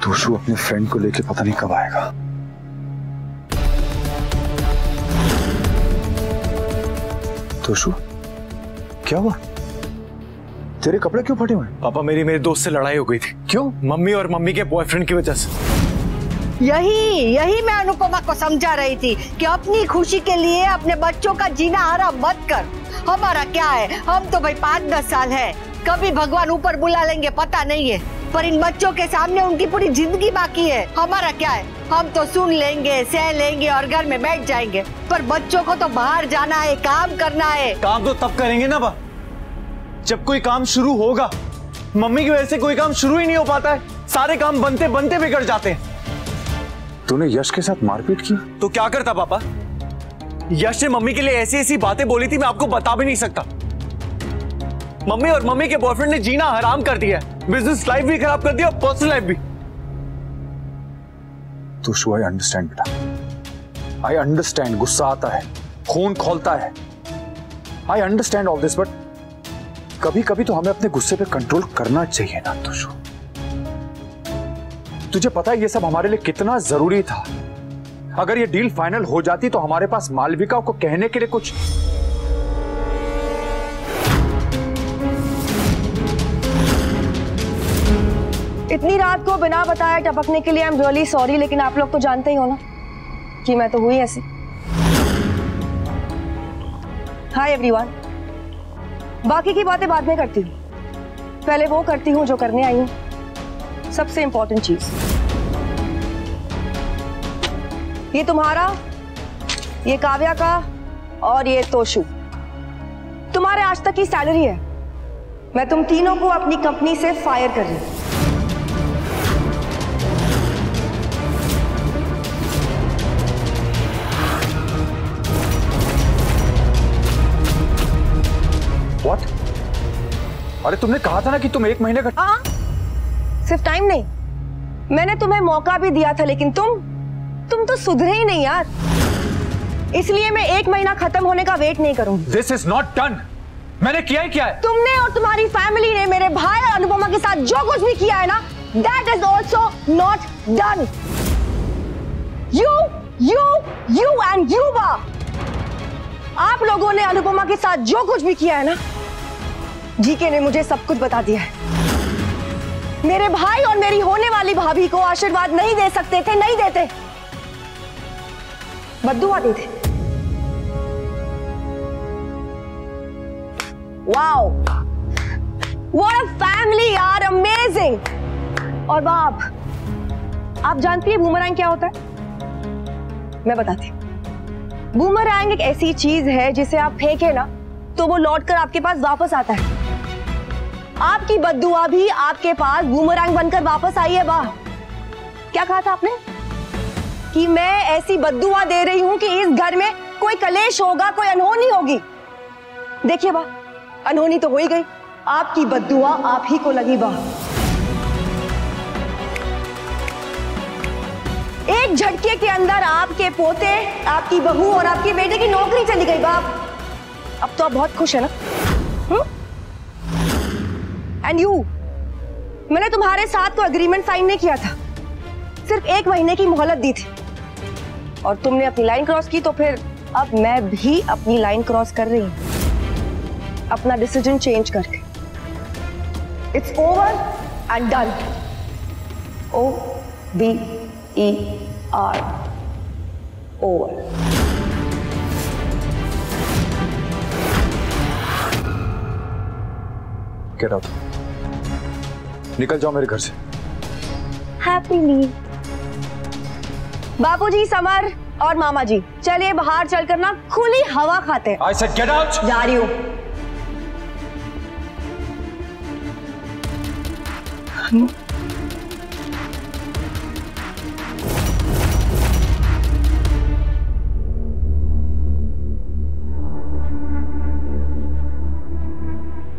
तोशु अपने फ्रेंड को लेके पता नहीं कब आएगा। तोशु, क्या हुआ? तेरे कपड़े क्यों फटे हुए? पापा, मेरे दोस्त से लड़ाई हो गई थी। क्यों? मम्मी और मम्मी के बॉयफ्रेंड की वजह से। यही मैं अनुपमा को समझा रही थी कि अपनी खुशी के लिए अपने बच्चों का जीना हराम मत कर। हमारा क्या है, हम तो भाई 5-10 साल है, कभी भगवान ऊपर बुला लेंगे पता नहीं है, पर इन बच्चों के सामने उनकी पूरी जिंदगी बाकी है। हमारा क्या है, हम तो सुन लेंगे, सह लेंगे और घर में बैठ जाएंगे, पर बच्चों को तो बाहर जाना है, काम करना है। काम तो तब करेंगे ना बा, जब कोई काम शुरू होगा। मम्मी की वजह से कोई काम शुरू ही नहीं हो पाता है, सारे काम बनते बनते बिगड़ जाते हैं। तूने यश के साथ मारपीट की? तो क्या करता पापा? यश ने मम्मी के लिए ऐसी ऐसी बातें बोली थी, मैं आपको बता भी नहीं सकता। मम्मी और मम्मी के बॉयफ्रेंड ने जीना हराम कर दिया है, बिजनेस लाइफ भी खराब कर दिया और पर्सनल लाइफ भी। तोशु, आई अंडरस्टैंड बेटा, आई अंडरस्टैंड। गुस्सा आता है, खून खौलता है, I understand all this, but कभी कभी तो हमें अपने गुस्से पे कंट्रोल करना चाहिए ना तोशु। तुझे पता है ये सब हमारे लिए कितना जरूरी था। अगर ये डील फाइनल हो जाती तो हमारे पास मालविका को कहने के लिए कुछ। इतनी रात को बिना बताए टपकने के लिए आई एम रियली सॉरी, लेकिन आप लोग तो जानते ही हो ना कि मैं तो हुई ऐसी। हाय एवरीवन, बाकी की बातें बाद में करती हूँ, पहले वो करती हूँ जो करने आई हूँ, सबसे इंपॉर्टेंट चीज। ये तुम्हारा, ये काव्या का और ये तोशु, तुम्हारे आज तक की सैलरी है। मैं तुम तीनों को अपनी कंपनी से फायर कर रही हूं। What? अरे तुमने कहा था ना कि तुम 1 महीने का। हाँ, सिर्फ टाइम नहीं, मैंने तुम्हें मौका भी दिया था, लेकिन तुम तो सुधरे ही नहीं यार। इसलिए मैं 1 महीना खत्म होने का वेट नहीं करूंगी। This is not done. मैंने किया ही क्या है? तुमने और तुम्हारी फैमिली ने मेरे भाई और अनुपमा के साथ जो कुछ भी किया है ना, that is also not done. You and you बा, आप लोगों ने अनुपमा के साथ जो कुछ भी किया है ना, जीके ने मुझे सब कुछ बता दिया है। मेरे भाई और मेरी होने वाली भाभी को आशीर्वाद नहीं दे सकते थे, नहीं देते, बद्दुआ देते। वाओ, व्हाट अ फैमिली यार, अमेजिंग। और बाप, आप जानती है बूमरैंग क्या होता है? मैं बताती हूँ। बूमरैंग एक ऐसी चीज है जिसे आप फेंके ना तो वो लौटकर आपके पास वापस आता है। आपकी बद्दुआ भी आपके पास बूमरैंग बनकर वापस आई है। वाह, क्या कहा था आपने? कि मैं ऐसी बद्दुआ दे रही हूं कि इस घर में कोई कलेश होगा, कोई अनहोनी होगी। देखिए वाह, अनहोनी तो हो ही गई, आपकी बद्दुआ आप ही को लगी। वाह, एक झटके के अंदर आपके पोते, आपकी बहू और आपके बेटे की नौकरी चली गई। बाप, अब तो आप बहुत खुश है ना? एंड यू, मैंने तुम्हारे साथ कोई एग्रीमेंट साइन नहीं किया था, सिर्फ 1 महीने की मोहलत दी थी, और तुमने अपनी लाइन क्रॉस की, तो फिर अब मैं भी अपनी लाइन क्रॉस कर रही हूं, अपना डिसीजन चेंज करके। It's over and done. OVER, over. Get out, निकल जाओ मेरे घर से। हैप्पीली। बापूजी, समर और मामा जी, चलिए बाहर चलकर ना खुली हवा खाते हैं। I said get out. जा रही हूं।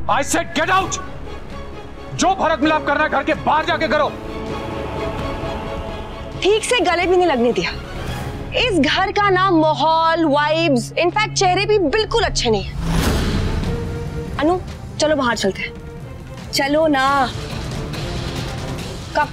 I said get out. जो फर्क मिलाप करना है घर के बाहर जाके करो। ठीक से गले भी नहीं लगने दिया। इस घर का ना माहौल, वाइब्स, इनफैक्ट चेहरे भी बिल्कुल अच्छे नहीं है। अनु, चलो बाहर चलते हैं। चलो ना। कब?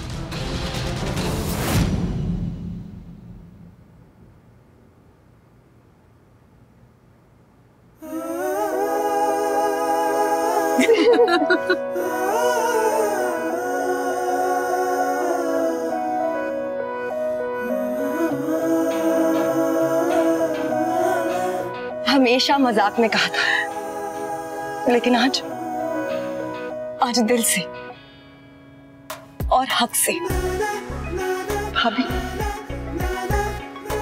हमेशा मजाक में कहा था, लेकिन आज दिल से और हक से। भाभी,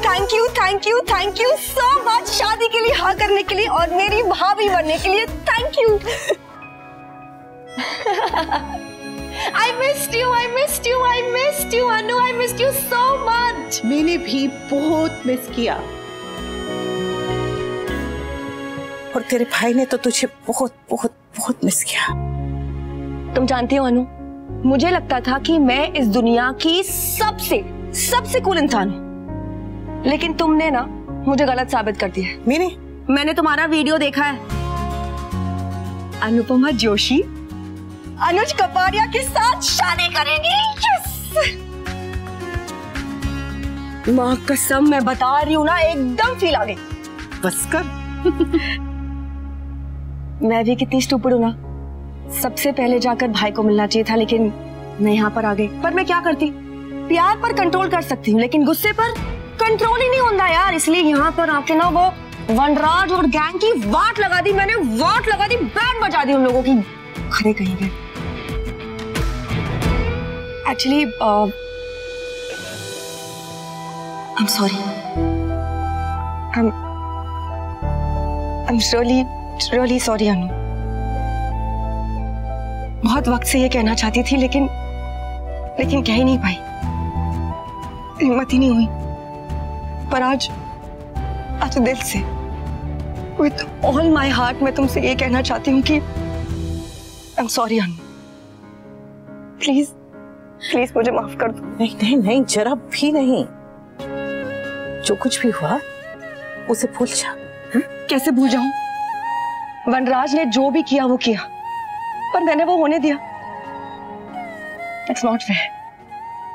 थैंक यू सो मच शादी के लिए हाँ करने के लिए और मेरी भाभी बनने के लिए। Thank you. I missed you Anu, I missed you so much। मैंने भी बहुत मिस किया और तेरे भाई ने तो तुझे बहुत बहुत बहुत मिस किया। तुम जानती हो अनु, मुझे लगता था कि मैं इस दुनिया की सबसे कूल इंसान हूँ, लेकिन तुमने ना मुझे गलत साबित कर दिया। मैंने तुम्हारा वीडियो देखा है। अनुपमा जोशी अनुज कपाड़िया के साथ शादी करेंगी। यस! माँ कसम मैं बता रही हूँ ना, एकदम फील आ गई। बस कर। मैं भी कितनी स्टूपिड हूँ ना, सबसे पहले जाकर भाई को मिलना चाहिए था, लेकिन मैं यहाँ पर आ गई। पर मैं क्या करती, प्यार पर कंट्रोल कर सकती हूँ, लेकिन गुस्से पर कंट्रोल ही नहीं होता यार। इसलिए यहाँ पर आके ना वो वनराज और गैंग की वाट लगा दी मैंने, बैंड बजा दी उन लोगों की। खड़े कहीं गए। Actually I'm sorry. I'm really sorry अनु। बहुत वक्त से ये कहना चाहती थी, लेकिन कह ही नहीं पाई, हिम्मत ही नहीं हुई। पर आज दिल से with all my heart मैं तुमसे ये कहना चाहती हूँ कि I'm sorry अनु। प्लीज मुझे माफ कर दो। नहीं, जरा भी नहीं। जो कुछ भी हुआ उसे भूल जा। कैसे भूल जाऊं? वनराज ने जो भी किया वो किया, पर मैंने वो होने दिया। It's not fair।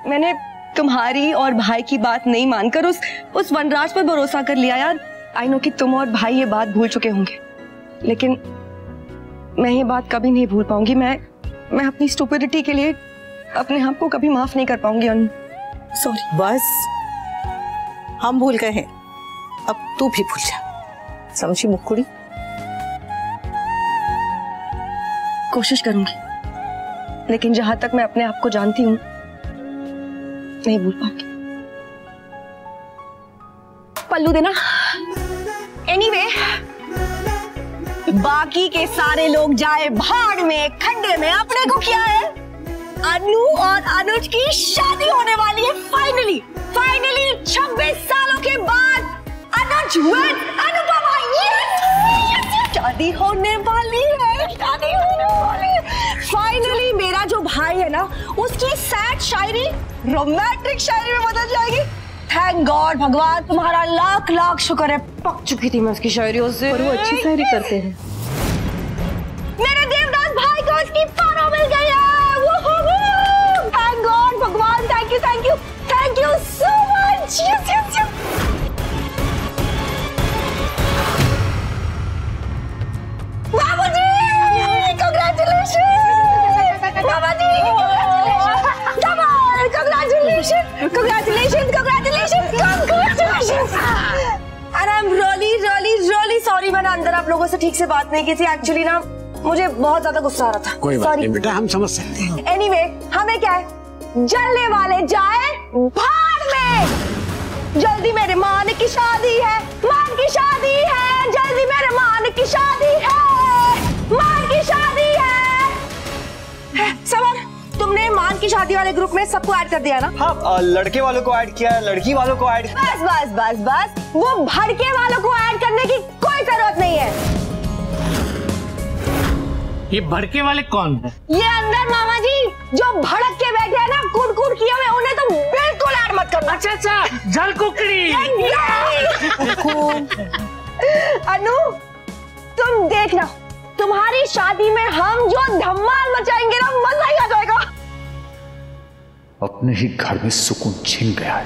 मैंने तुम्हारी और भाई की बात नहीं मानकर उस वनराज पर भरोसा कर लिया यार। आई नो कि तुम और भाई ये बात भूल चुके होंगे, लेकिन मैं ये बात कभी नहीं भूल पाऊंगी। मैं अपनी स्टुपिडिटी के लिए अपने आप को कभी माफ नहीं कर पाऊंगी अनु। सॉरी। बस हम भूल गए हैं, अब तू भी भूल जा, समझी मुकुड़ी? कोशिश करूंगी, लेकिन जहां तक मैं अपने आप को जानती हूं नहीं भूल पाऊंगी। पल्लू देना। एनीवे, बाकी के सारे लोग जाए भाड़ में, खड्डे में, अपने को क्या है? अनु और अनुज की शादी होने वाली है फाइनली 26 सालों के बाद। अनुज विद अनुपमा। यस, शादी होने वाली है। फाइनली मेरा जो भाई है ना, उसकी सैड शायरी रोमांटिक शायरी में बदल जाएगी। थैंक गॉड भगवान, तुम्हारा लाख लाख शुक्र है। पक चुकी थी मैं उसकी शायरियों से। पर वो अच्छी शायरी करते हैं। मेरे देवदास भाई को उसकी पारो मिल गई है। थैंक गॉड भगवान, thank you so much. Yes. बाबूजी, कांग्रेचुलेशन। बाबूजी, Congratulations! And I'm really sorry मैंने अंदर आप लोगों से ठीक से बात नहीं की थी। एक्चुअली ना मुझे बहुत ज्यादा गुस्सा आ रहा था। कोई बात नहीं बेटा, हम समझ सकते हैं। Anyway, हमें क्या है, जलने वाले जाए भाड़ में। जल्दी मेरे मान की शादी है, जल्दी मेरे मान की शादी है। सबर, तुमने मान की शादी वाले ग्रुप में सबको ऐड कर दिया ना? हाँ, लड़के वालों को ऐड किया, लड़की वालों को ऐड। बस वो भड़के वालों को ऐड करने की कोई जरूरत नहीं है। ये भड़के वाले कौन है? ये अंदर मामा जी जो भड़क के बैठे हैं ना, कुड़ किए हुए, उन्हें तो बिल्कुल ऐड मत करना। अच्छा, जल कुकड़ी। अनु, तुम देखना, तुम्हारी शादी में हम जो धमाल मचाएंगे ना, मजा ही आ जाएगा। अपने ही घर में सुकून छिन गया है।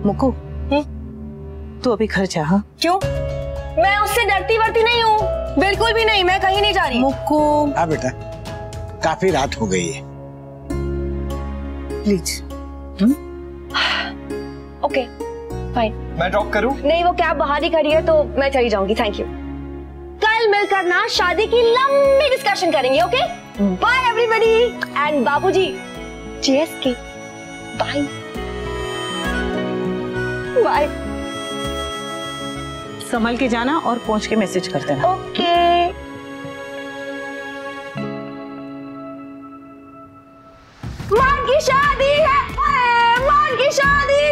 मुकु, तू अभी घर जा। हाँ? क्यों? मैं उससे डरती वरती नहीं हूँ, बिल्कुल भी नहीं, मैं कहीं नहीं जा रही। मुक्कू हाँ बेटा, काफी रात हो गई है। प्लीज। Okay fine. मैं ड्रॉप करूं? नहीं, वो कैब बाहर ही खड़ी है तो मैं चली जाऊंगी। Thank you. कल मिलकर ना शादी की लंबी डिस्कशन करेंगे। ओके बाय एवरीबॉडी एंड बाबूजी जीएसके बाय बाय। संभल के जाना और पहुंच के मैसेज कर देना। ओके। मान की शादी है, मान की शादी है,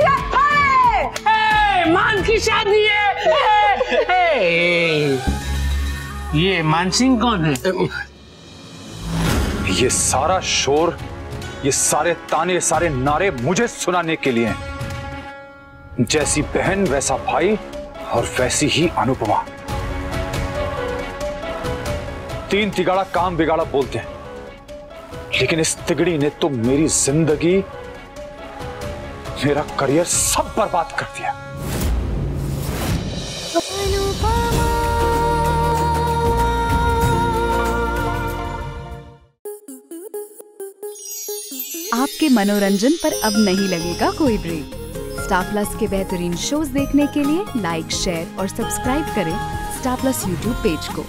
मान की शादी है। ये मान सिंह कौन है? ये सारा शोर, ये सारे ताने, ये सारे नारे मुझे सुनाने के लिए हैं। जैसी बहन वैसा भाई और वैसी ही अनुपमा। तीन तिगाड़ा काम बिगाड़ा बोलते हैं, लेकिन इस तिगड़ी ने तो मेरी जिंदगी, मेरा करियर सब बर्बाद कर दिया। आपके मनोरंजन पर अब नहीं लगेगा कोई ब्रेक। स्टार प्लस के बेहतरीन शोज देखने के लिए लाइक, शेयर और सब्सक्राइब करें स्टार प्लस यूट्यूब पेज को।